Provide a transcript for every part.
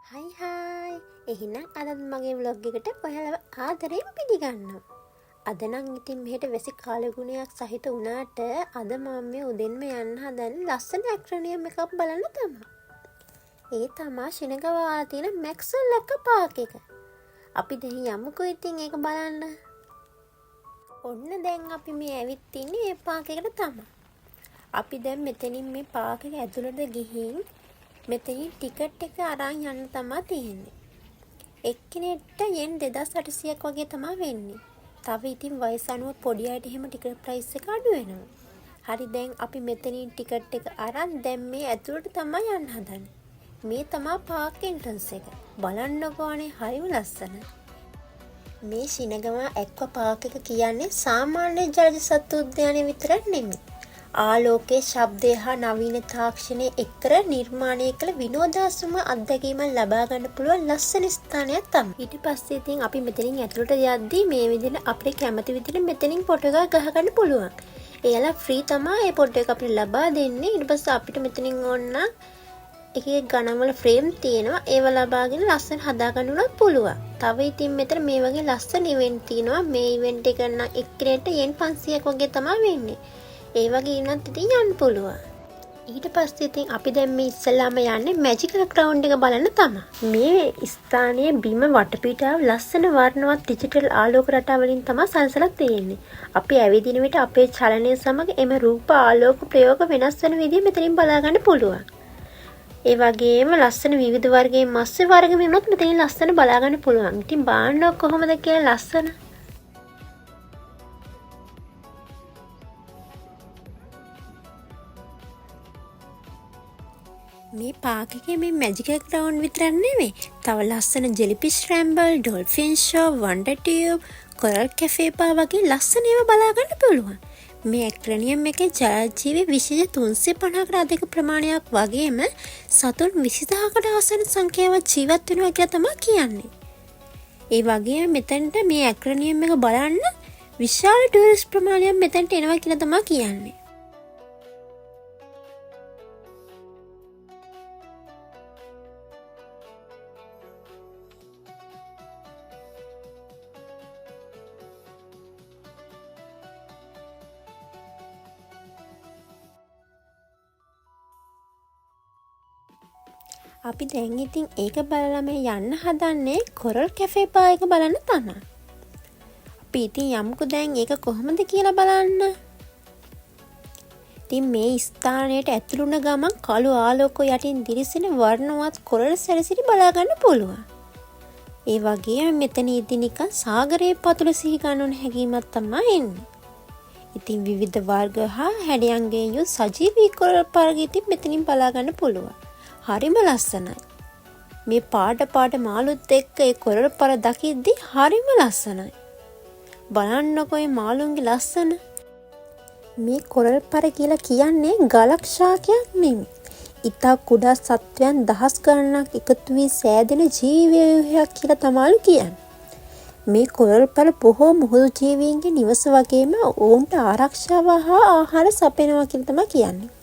හයි hi එහෙනම් අදත් මගේ ව්ලොග් එකට ඔයාලව ආදරයෙන් පිළිගන්නවා. අද නම් ඉතින් මෙහෙට වැසි කාලගුණයක් සහිත වුණාට අද මම මේ උදෙන්ම යන්න හදන ලස්සන ඇක්‍රනියම් එකක් බලන්න තමයි. ඒ තමා ශිනගවාලා තියෙන මැක්ස්වෙල් එක පාක් එක. අපි දැන් යමුකෝ ඉතින් ඒක බලන්න. ඔන්න දැන් අපි මේ ඇවිත් ඉන්නේ ඒ පාක් එකට තමයි. අපි දැන් මෙතනින් මේ පාක් එක ඇතුළට ගිහින් මෙතනින් ටිකට් එක අරන් යන්න තමයි තියෙන්නේ. එක්කෙනෙක්ට යෙන් 2800ක් වගේ තමයි වෙන්නේ. තව ඉතින් වයස අනුව පොඩි අයට එහෙම ටිකට් ප්‍රයිස් එක අඩු වෙනවා. හරි දැන් අපි මෙතනින් ටිකට් එක අරන් දැන් මේ ඇතුළට තමයි යන්න හදන්නේ. මේ තමයි පාක් එන්ට්‍රන්ස් එක. බලන්නකෝ අනේ හරිම ලස්සනයි. මේ ශිනගවා ඇක්වා පාක් එක කියන්නේ සාමාන්‍ය ජලජ සත්තු උද්‍යානය විතරක් නෙමෙයි. ආලෝකයේ ශබ්දය හා නවීන තාක්ෂණය එක්කර නිර්මාණය කළ විනෝදාසම අත්දැකීමක් ලබා ගන්න පුළුවන් ලස්සන ස්ථානයක් තමයි. ඊට පස්සේ ඉතින් අපි මෙතනින් ඇතුළට යද්දී මේ විදිහට අපිට කැමති විදිහට මෙතනින් ෆොටෝ එකක් ගහ ගන්න පුළුවන්. එයාලා ෆ්‍රී තමයි මේ ෆොටෝ එක අපිට ලබා දෙන්නේ. ඊට පස්සේ අපිට මෙතනින් ඕන එක එක ගණන් වල ෆ්‍රේම් තියෙනවා. ඒව ලබාගෙන ලස්සන හදා ගන්න උනත් පුළුවන්. තව ඉතින් මෙතන මේ වගේ ලස්සන ඉවෙන්ට් තියෙනවා. මේ ඉවෙන්ට් එක නම් එක්කෙනෙක්ට yen 500ක් වගේ තමයි වෙන්නේ. ඒ වගේ ඉන්නත් ඉතින් යන්න පුළුවන්. ඊට පස්සේ ඉතින් අපි දැන් මේ ඉස්සෙල්ලාම යන්නේ මැජිකල් ග්‍රවුන්ඩ් එක බලන්න තමයි. මේ ස්ථානයේ බිම වටපිටාව ලස්සන වර්ණවත් ඩිජිටල් ආලෝක රටා වලින් තමයි සැරසලා තියෙන්නේ. අපි ඇවිදින විට අපේ චලනය සමග එම රූප ආලෝක ප්‍රයෝග වෙනස් වෙන විදිහ මෙතනින් බලා ගන්න පුළුවන්. ඒ වගේම ලස්සන විවිධ වර්ගයේ මත්ස්‍ය වර්ග වෙනොත් මෙතනින් ලස්සන බලා ගන්න පුළුවන්. ඉතින් බලන්න කොහොමද කියලා ලස්සන. මේ පාක් එකේ මේ මැජිකල් ග්‍රවුන්ඩ් විතරක් නෙමෙයි. තව ලස්සන jellyfish ramble, dolphin show, wonder tube, coral cafe පා වගේ ලස්සන ඒවා බලා ගන්න පුළුවන්. මේ ඇක්‍රනියම් එකේ ජල ජීවි විශේෂ 350කට අධික ප්‍රමාණයක් වගේම සතුන් 20000කට ආසන්න සංඛ්‍යාවක් ජීවත් වෙනවා කියලා තමයි කියන්නේ. ඒ වගේම මෙතනට මේ ඇක්‍රනියම් එක බලන්න විශාල ටූරිස්ට් ප්‍රමාණයක් මෙතනට එනවා කියලා තමයි කියන්නේ. අපි දැන් ඉතින් ඒක බලලා මේ යන්න හදන්නේ කොරල් කැෆේ පා එක බලන්න තමයි. අපි ඉතින් යමුකෝ දැන් ඒක කොහොමද කියලා බලන්න. ඉතින් මේ ස්ථානයට ඇතුළු වුණ ගමන් කළු ආලෝක යටින් දිලිසෙන වර්ණවත් කොරල් සැරසිලි බලා ගන්න පුළුවන්. ඒ වගේම මෙතනදී නිකන් සාගරයේ පතුල සිහි ගන්නන හැඟීමක් තමයි එන්නේ. ඉතින් විවිධ වර්ග හා හැඩයන්ගෙන් යුත් සජීවී කොරල් පාරක ඉතින් මෙතනින් බලා ගන්න පුළුවන්. හරිම ලස්සනයි. මේ පාට මාළුත් එක්ක ඒ කොරල් පර දකිද්දි හරිම ලස්සනයි. බලන්නකෝ මේ මාළුන්ගේ ලස්සන. මේ කොරල් පර කියලා කියන්නේ ගලක් ශාකයක් නෙමෙයි. ඉතා කුඩා සත්වයන් දහස් ගණනක් එකතු වී සෑදෙන ජීවව්‍යුහයක් කියලා තමයි කියන්නේ. මේ කොරල් පර බොහෝ මුහුදු ජීවීන්ගේ නිවස වගේම ඔවුන්ට ආරක්ෂාව හා ආහාර සපයනවා කියලා තමයි කියන්නේ.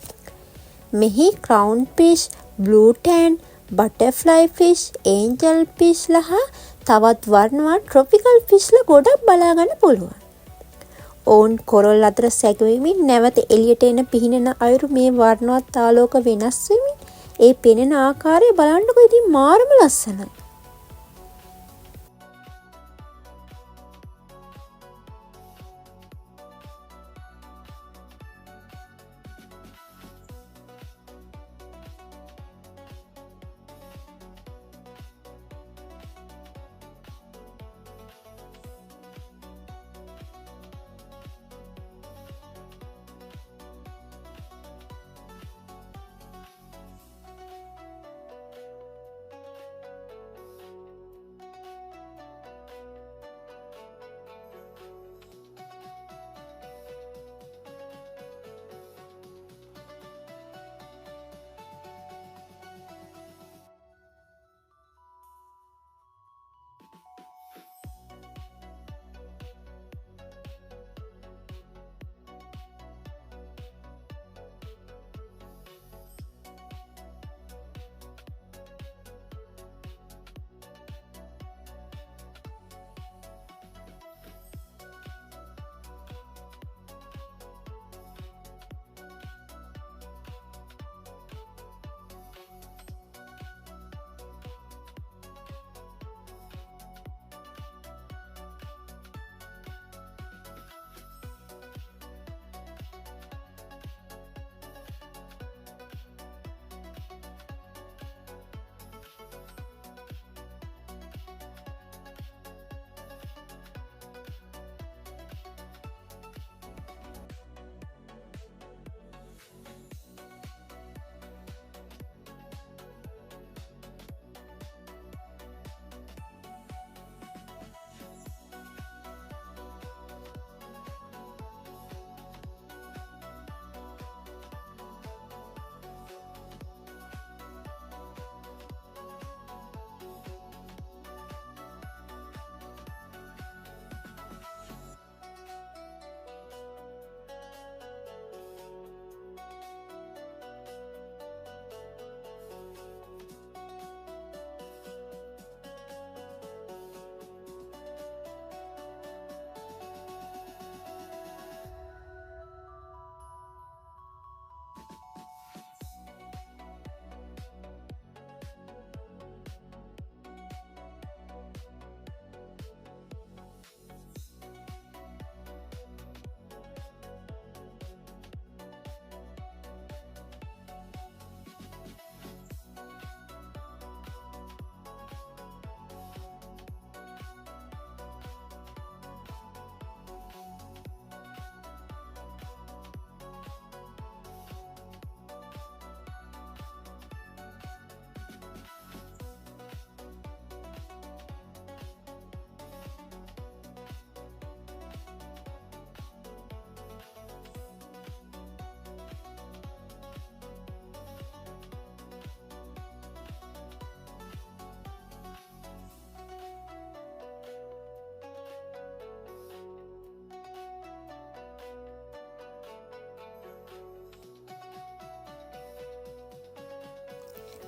මෙහි crown fish, blue tang, butterfly fish, angel fish ලහ තවත් වර්ණවත් ට්‍රොපිකල් ෆිෂ්ලා ගොඩක් බලා ගන්න පුළුවන්. ඔවුන් කොරල් අතර සැගවෙමින් නැවත එළියට එන පිහිනෙන අයුරු මේ වර්ණවත් ආලෝක වෙනස් වෙමින් ඒ පෙනෙන ආකාරය බලන්නකො ඉතින් මාරම ලස්සනයි.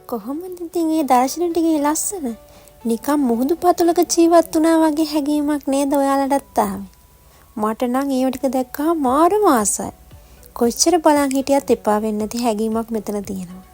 කොහොමද ඉතින් ඒ දර්ශන ටිකේ ලස්සන? නිකම් මුහුදු පතුලක ජීවත් වුණා වගේ හැඟීමක් නේද ඔයාලටත් ආවේ? මට නම් ඒව ටික දැක්කහම මාරම ආසයි. කොච්චර බලන් හිටියත් එපා වෙන්නේ නැති හැඟීමක් මෙතන තියෙනවා.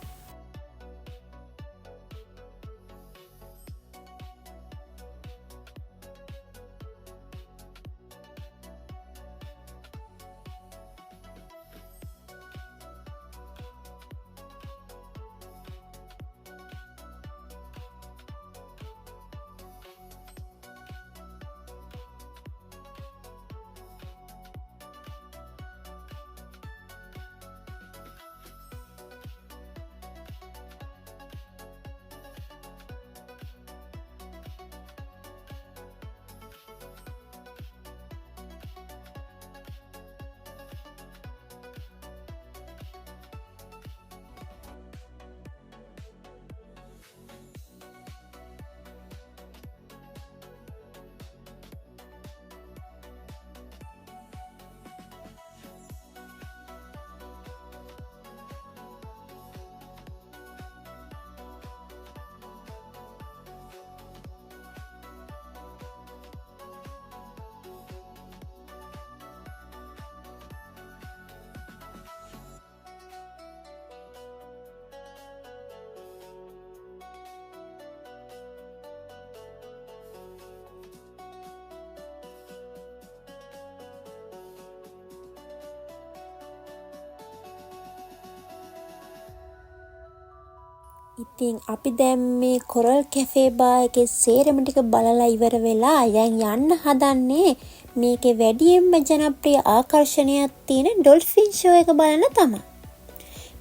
ඉතින් අපි දැන් මේ කොරල් කැෆේ බා එකේ සේරම ටික බලලා ඉවර වෙලා දැන් යන්න හදන්නේ මේකේ වැඩියෙන්ම ජනප්‍රිය ආකර්ෂණයක් තියෙන ඩොල්ෆින් ෂෝ එක බලන්න තමයි.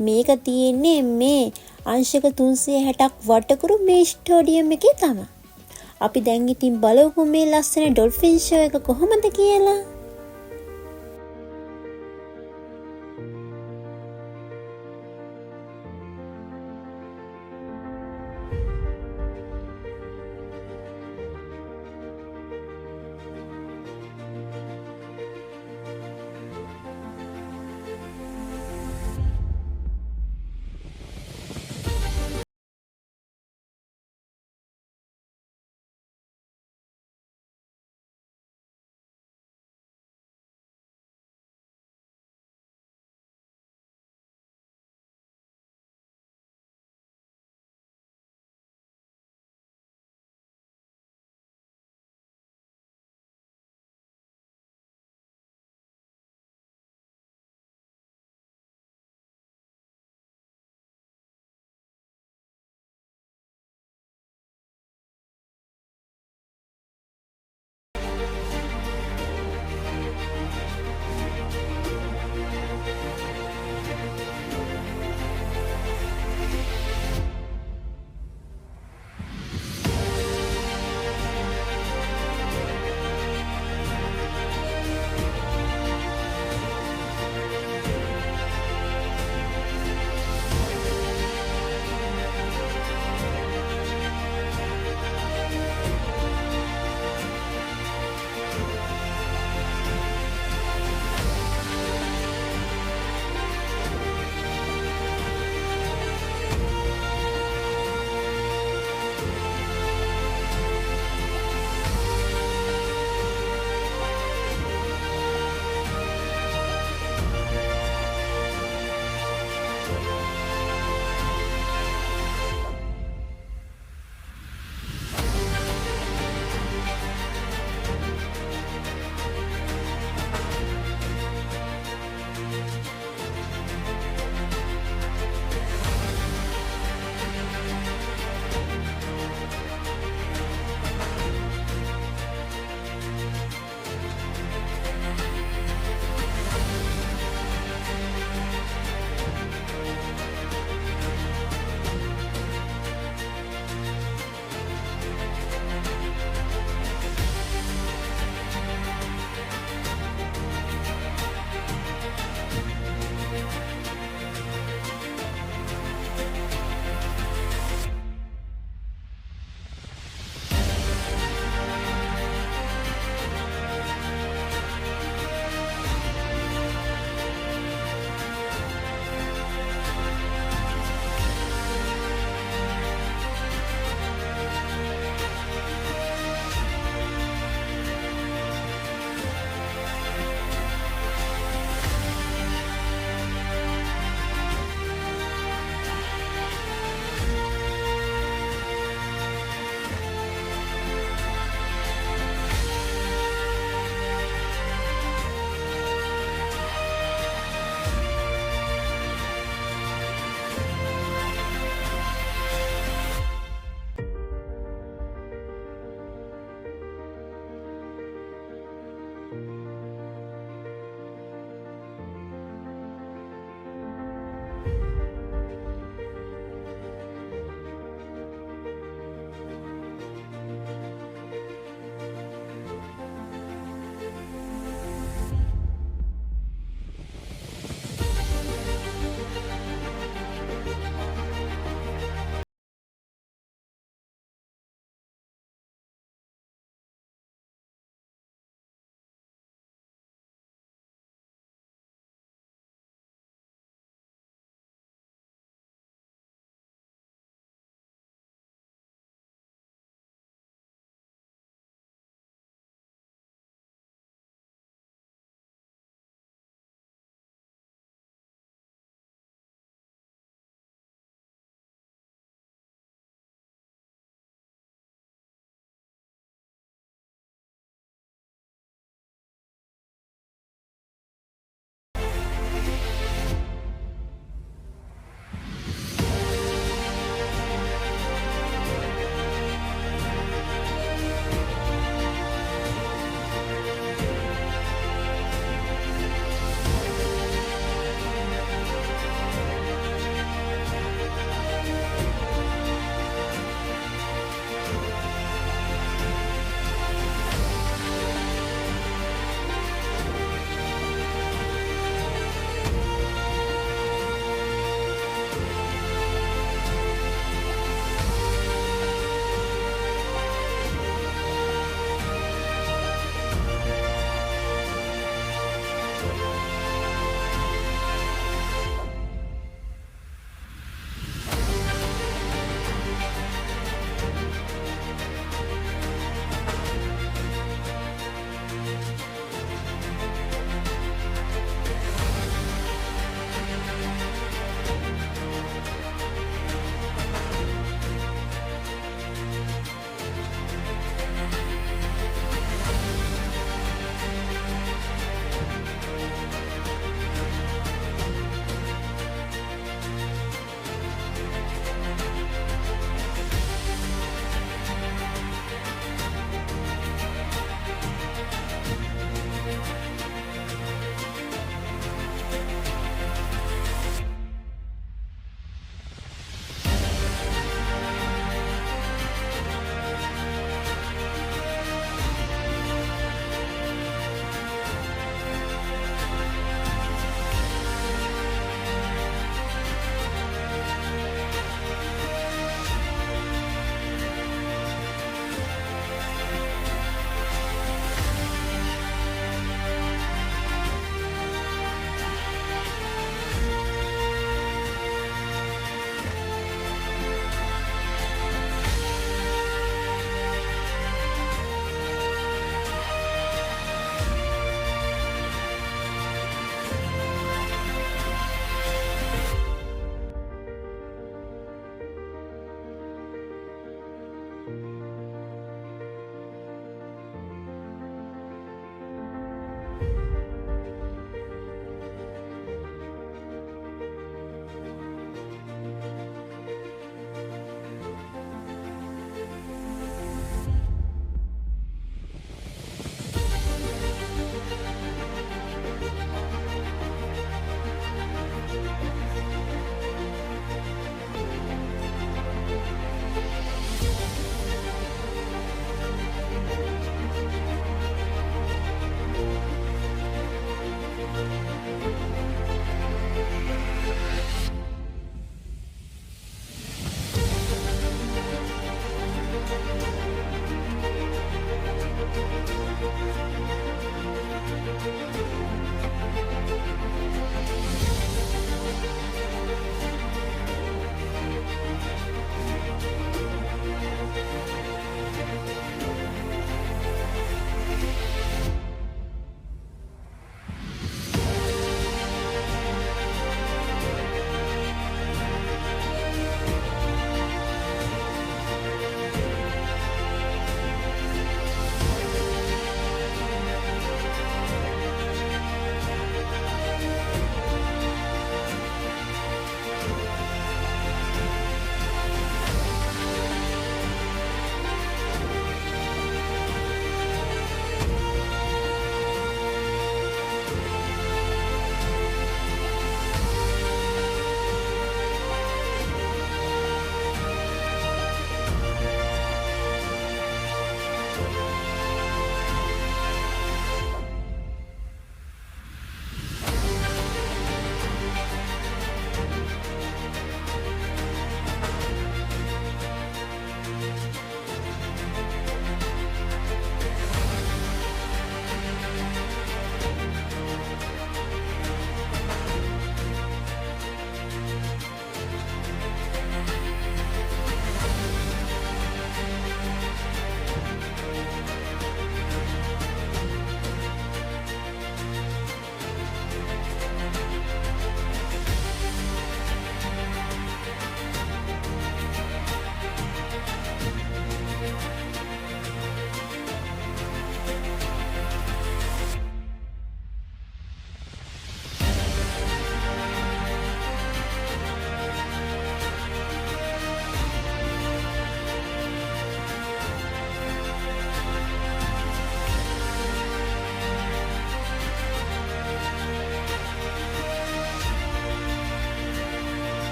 මේක තියෙන්නේ මේ අංශක 360ක් වටකුරු මේ ස්ටේඩියම් එකේ තමයි. අපි දැන් ඉතින් බලමු මේ ලස්සන ඩොල්ෆින් ෂෝ එක කොහොමද කියලා.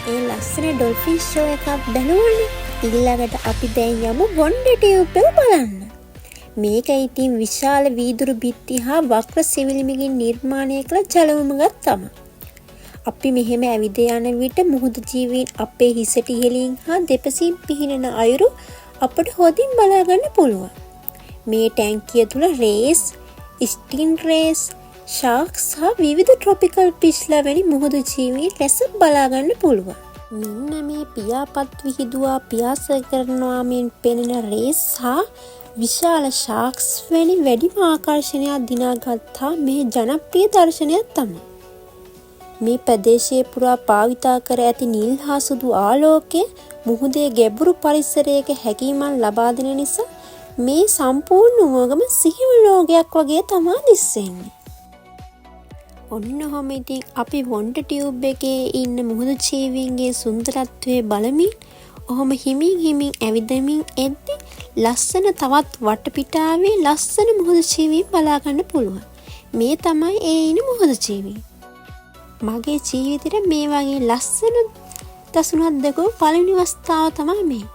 ඒ ලස්සන ඩොල්ෆින් ෂෝ එකක් බැලුවනේ. ඊළඟට අපි දැන් යමු වොන්ඩර් ටියුබ් එක බලන්න. මේක ඉතින් විශාල වීදුරු බිත්ති හා වක්‍ර සිවිලිමකින් නිර්මාණය කළ ජලවුමක් තමයි. අපි මෙහෙම ඇවිද යන විට මුහුදු ජීවීන් අපේ හිසට ඉහළින් හා දෙපසින් පිහිනන අයුරු අපට හොඳින් බලා ගන්න පුළුවන්. මේ ටැංකිය තුල රේස්, ස්ටින් රේස්, ෂාක්ස් හා විවිධ ට්‍රොපිකල් ෆිෂ්ලා වැනි මුහුදු ජීවීන් රැසක් බලා ගන්න පුළුවන්. මෙන්න මේ පියාපත් විහිදුවා පියාස කරනවා මෙන් පෙනෙන රේස් හා විශාල ෂාක්ස් වැනි වැඩිම ආකර්ෂණයක් දිනාගත්තා මේ ජනප්‍රිය දර්ශනයක් තමයි. මේ ප්‍රදේශයේ පුරා භාවිතා කර ඇති නිල් හා සුදු ආලෝකය මුහුදේ ගැඹුරු පරිසරයක හැකියාවන් ලබා දෙන නිසා මේ සම්පූර්ණ උවගම සිහින ලෝකයක් වගේ තමයි දිස්සෙන්නේ. ඔන්න ඔහොම ඉතින් අපි වොන්ඩර් ටියුබ් එකේ ඉන්න මුහුදු ජීවීන්ගේ සුන්දරත්වය බලමින් ඔහොම හිමින් ඇවිදමින් එද්දි ලස්සන තවත් වටපිටාවේ ලස්සන මුහුදු ජීවීන් බලා ගන්න පුළුවන්. මේ තමයි ඒ ඉන්න මුහුදු ජීවීන්. මගේ ජීවිතේට මේ වගේ ලස්සන දසුණක් දැකපු පළවෙනි අවස්ථාව තමයි මේ.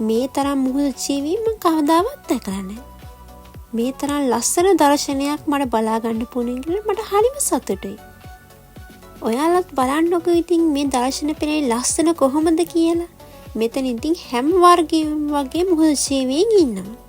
මේ තරම් මුහුදු ජීවීන් මම කවදාවත් දැකලා නැහැ. මේ තරම් ලස්සන දර්ශනයක් මට බලා ගන්න පුළුවන් කියලා මට හරිම සතුටුයි. ඔයාලත් බලන්නකෝ ඉතින් මේ දර්ශන පෙරේ ලස්සන කොහොමද කියලා. මෙතන ඉතින් හැම වර්ගයකින් වගේ මුහුදු ජීවීන් ඉන්නවා.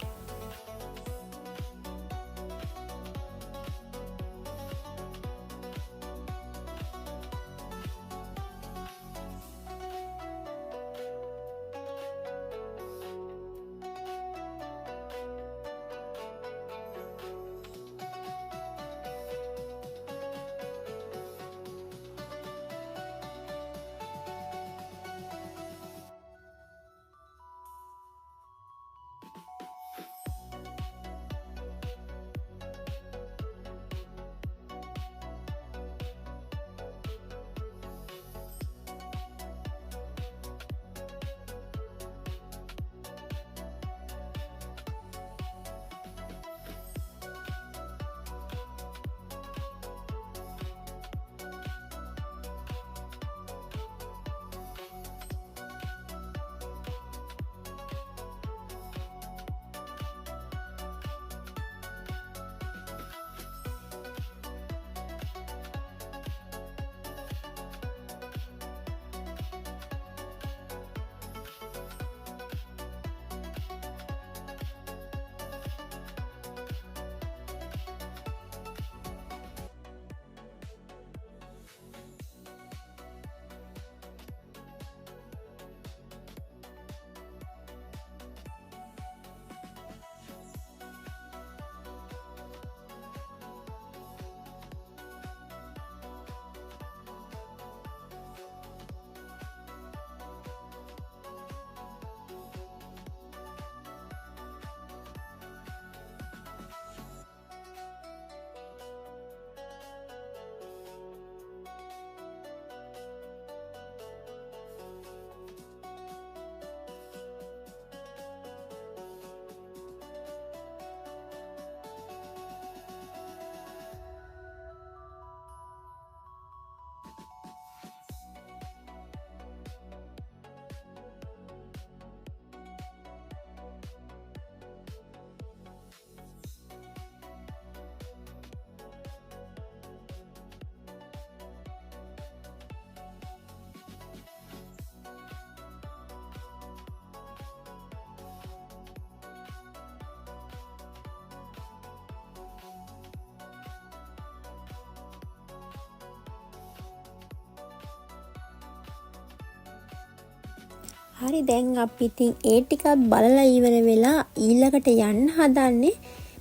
හරි දැන් අපි ඉතින් ඒ ටිකක් බලලා ඉවර වෙලා ඊළඟට යන්න හදන්නේ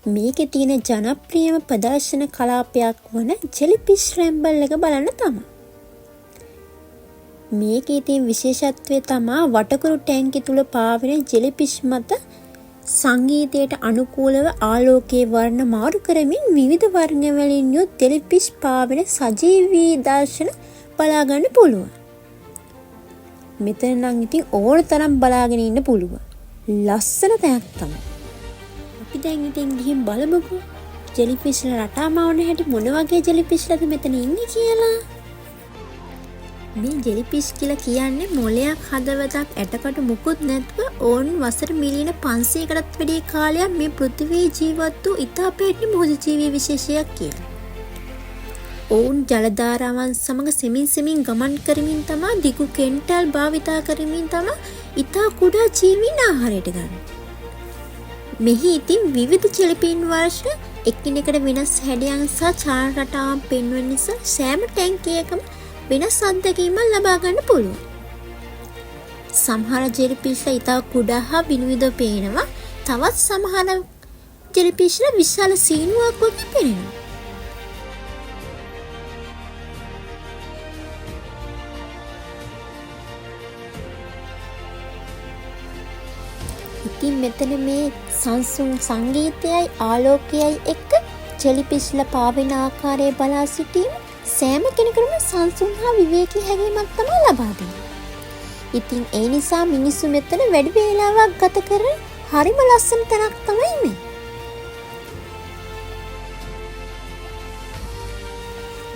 මේකේ තියෙන ජනප්‍රියම ප්‍රදර්ශන කලාපයක් වන ජෙලිෆිෂ් රැම්බල් එක බලන්න තමයි. මේකේ තියෙන විශේෂත්වය තමයි වටකුරු ටැංකිය තුල පාවෙන ජෙලිෆිෂ් මත සංගීතයට අනුකූලව ආලෝකයේ වර්ණ මාරු කරමින් විවිධ වර්ණ වලින් යුත් ජෙලිෆිෂ් පාවෙන සජීවී දර්ශන බලා ගන්න පුළුවන්. මෙතන නම් ඉතින් ඕන තරම් බලාගෙන ඉන්න පුළුවන්. ලස්සන තැනක් තමයි. අපි දැන් ඉතින් ගිහින් බලමුකෝ ජෙලිෆිෂ්ලා රටාමවන හැටි මොන වගේ ජෙලිෆිෂ්ලාද මෙතන ඉන්නේ කියලා. මේ ජෙලිෆිෂ් කියලා කියන්නේ මොලයක් හදවතක් ඇටකටු මුකුත් නැතුව ඕන් වසර මිලියන 500කටත් වැඩි කාලයක් මේ පෘථිවියේ ජීවත් වූ ඉතා පැරණි මුහුදු ජීවී විශේෂයක් කියලා. ඔවුන් ජල ධාරාවන් සමග සෙමින් ගමන් කරමින් තමයි දිගු කෙන්ටල් භාවිතා කරමින් තමයි ඉතා කුඩා ජීවීන් ආහාරයට ගන්න. මෙහි ඉතින් විවිධ ජෙලිෆින් වර්ෂ එකිනෙකට වෙනස් හැඩයන් සහ චාර රටාවන් පෙන්වන නිසා සෑම ටැංකියකම වෙනස් අත්දැකීමක් ලබා ගන්න පුළුවන්. සමහර ජෙලිෆිෂ්ලා ඉතා කුඩා හා විනිවිදව පේනවා. තවත් සමහර ජෙලිෆිෂ්ලා විශාල සීනුවක් වගේ පේනවා. ඉතින් මෙතන මේ සංසුන් සංගීතයයි ආලෝකයයි එක්ක ජෙලිෆිෂ්ලා පාවෙන ආකාරය බලා සිටීම සෑම කෙනෙකුටම සංසුන් හා විවේකී හැඟීමක් තමයි ලබා දෙන්නේ. ඉතින් ඒ නිසා මිනිස්සු මෙතන වැඩි වේලාවක් ගත කර හරිම ලස්සන තැනක් තමයි මේ.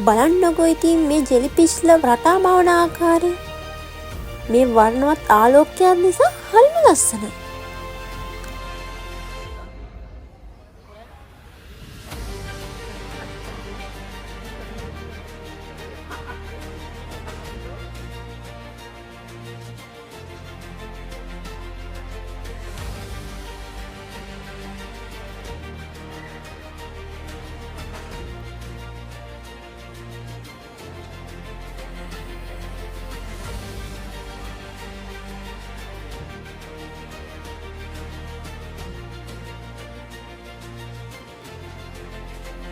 බලන්නකෝ ඉතින් මේ ජෙලිෆිෂ්ලා රටා මවන ආකාරය. මේ වර්ණවත් ආලෝකයක් නිසා හරිම ලස්සනයි.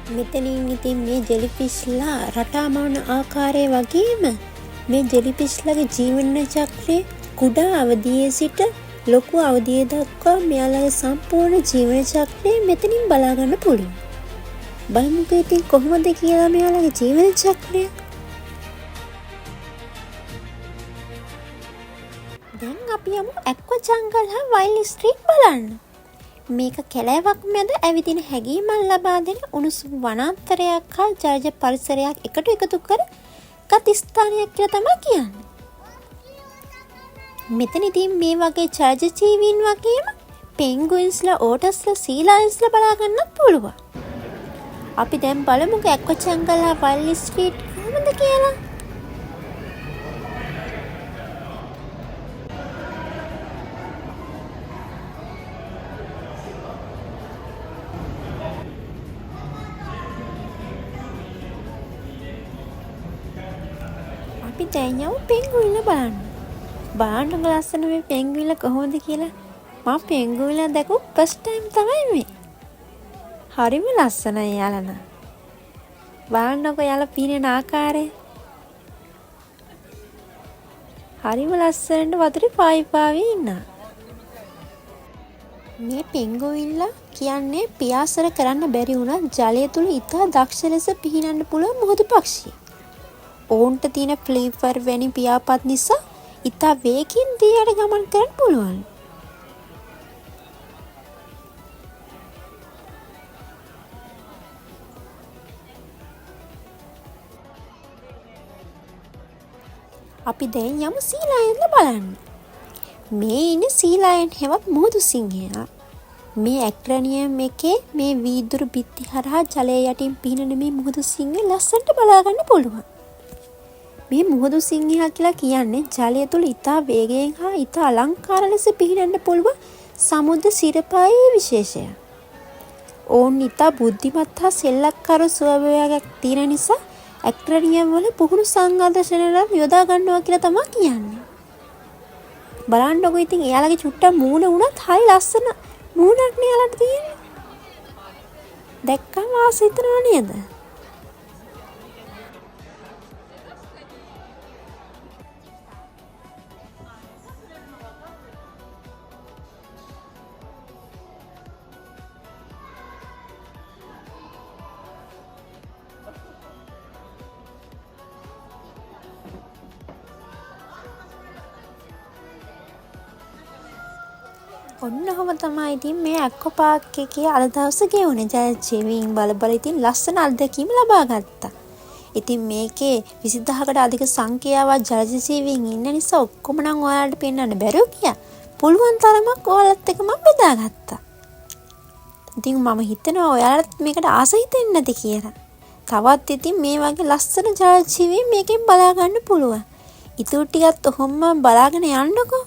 මෙතනින් ඉතින් මේ ජෙලිෆිෂ්ලා රටා මවන ආකාරය වගේම මේ ජෙලිෆිෂ්ලාගේ ජීවන චක්‍රයේ කුඩා අවධියේ සිට ලොකු අවධිය දක්වා මෙයාලගේ සම්පූර්ණ ජීවන චක්‍රය මෙතනින් බලා ගන්න පුළුවන්. බලමුකෝ ඉතින් කොහොමද කියලා මෙයාලගේ ජීවන චක්‍රය. දැන් අපි යමු ඇක්වා ජංගල් හා වයිල්ඩ් ස්ට්‍රීට් බලන්න. මේක කැලෑවක් මැද ඇවිදින හැඟීමක් ලබා දෙන උණුසුම් වනාන්තරයක් හා ජලජ පරිසරයක් එකතු කර ගත් ස්ථානයක් කියලා තමයි කියන්නේ. මෙතනදී මේ වගේ ජලජ ජීවීන් වගේම පෙන්ගුයින්ස්ලා, ඕටර්ස්ලා, සී ලයන්ස්ලා බලා ගන්නත් පුළුවන්. අපි දැන් බලමුකෝ ඇක්වා ජංගල් හා වයිල්ඩ් ස්ට්‍රීට් කොහොමද කියලා. අපි දැන් යමු පෙන්ගුයින්ලා බලන්න. බලන්න ලස්සන මේ පෙන්ගුයින්ලා කොහොමද කියලා. මම පෙන්ගුයින්ලා දැකපු ෆස්ට් ටයිම් තමයි මේ. හරිම ලස්සනයි යාලන. බලන්නකෝ යාලා පීනන ආකාරය. හරිම ලස්සනට වතුරේ පාවි ඉන්නා. මේ පෙන්ගුයින්ලා කියන්නේ පියාසර කරන්න බැරි වුණත් ජලය තුල ඉතා දක්ෂ ලෙස පිහිනන්න පුළුවන් මුහුදු පක්ෂියෙක්. ඔවුන්ට තියෙන ෆ්ලීපර් වැනි පියාපත් නිසා ඉතා වේගින් දියට ගමන් කරන්න පුළුවන්. අපි දැන් යමු සී ලයන්ලා බලන්න. මේ ඉන්නේ සී ලයන් හෙවත් මුහුදු සිංහයා. මේ ඇක්වැරියම් එකේ මේ වීදුරු බිත්ති හරහා ජලය යටින් පිහිනන මේ මුහුදු සිංහයා ලස්සනට බලා ගන්න පුළුවන්. මේ මුහුදු සිංහයා කියලා කියන්නේ ජලය තුල ඉතා වේගයෙන් හා ඉතා අලංකාර ලෙස පිහිනන්න පුළුවන් සමුද්‍ර සිරපායේ විශේෂය. ඕන් ඉතා බුද්ධිමත් හා සෙල්ලක්කාර ස්වභාවයක් තියෙන නිසා ඇක්වැරියම් වල පුහුණු සංවර්ධනවලට යොදා ගන්නවා කියලා තමයි කියන්නේ. බලන්නකො ඉතින් එයාලගේ චුට්ටක් මූණ වුණත් හරි ලස්සන මූණක් නේ එයාලට තියෙන්නේ. දැක්කම ආස හිතනවා නේද? ඔන්න ඔහොම තමයි ඉතින් මේ ඇක්වා පාර්ක් එකේ අද දවසේ ගෙවුනේ. ජල ජීවීන් බල ඉතින් ලස්සන අත්දැකීම් ලබා ගත්තා. ඉතින් මේකේ 20000කට අධික සංඛ්‍යාවක් ජලජ ජීවීන් ඉන්න නිසා ඔක්කොම නම් ඔයාලට පෙන්වන්න බැරුව ගියා. පුළුවන් තරමක් ඔයාලත් එක්ක මම බෙදාගත්තා. ඉතින් මම හිතනවා ඔයාලත් මේකට ආස හිතෙන්නේ නැති කියලා. තවත් ඉතින් මේ වගේ ලස්සන ජල ජීවීන් මේකෙන් බලා ගන්න පුළුවන්. ඉතුරු ටිකත් ඔහොම බලාගෙන යන්නකෝ.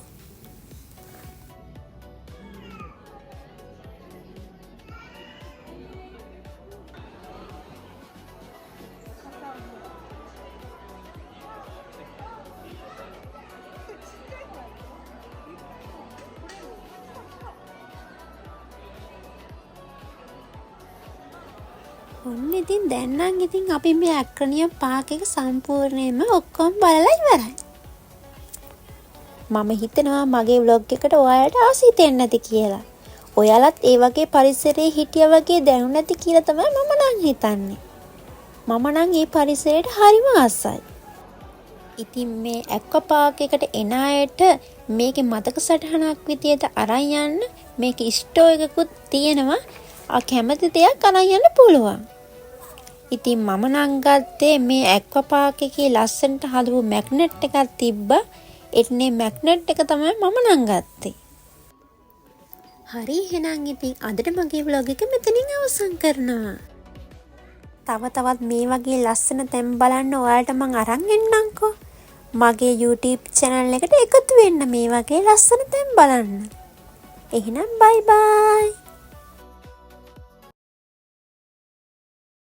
ඔන්න ඉතින් දැන් නම් ඉතින් අපි මේ ඇක්‍රනියම් පාක් එක සම්පූර්ණයෙන්ම ඔක්කොම බලලා ඉවරයි. මම හිතනවා මගේ vlog එකට ඔයාලට ආස හිතෙන්නේ නැති කියලා. ඔයාලත් ඒ වගේ පරිසරයේ හිටියා වගේ දැනුනේ නැති කියලා තමයි මම නම් හිතන්නේ. මම නම් මේ පරිසරයට හරිම ආසයි. ඉතින් මේ ඇක්වා පාක් එකට එන අයට මේකේ මතක සටහනක් විදියට අරන් යන්න මේක ස්ටෝ එකකුත් තියෙනවා. කැමති දෙයක් අරන් යන්න පුළුවන්. ඉතින් මම නම් ගත්තේ මේ ඇක්වා පාක් එකේ ලස්සනට හදපු මැග්නට් එකක් තිබ්බා. එන්නේ මැග්නට් එක තමයි මම නම් ගත්තේ. හරි එහෙනම් ඉතින් අදට මගේ vlog එක මෙතනින් අවසන් කරනවා. තවත් මේ වගේ ලස්සන තැන් බලන්න ඔයාලට මං අරන් එන්නම්කෝ. මගේ YouTube channel එකට එකතු වෙන්න මේ වගේ ලස්සන තැන් බලන්න. එහෙනම් bye bye.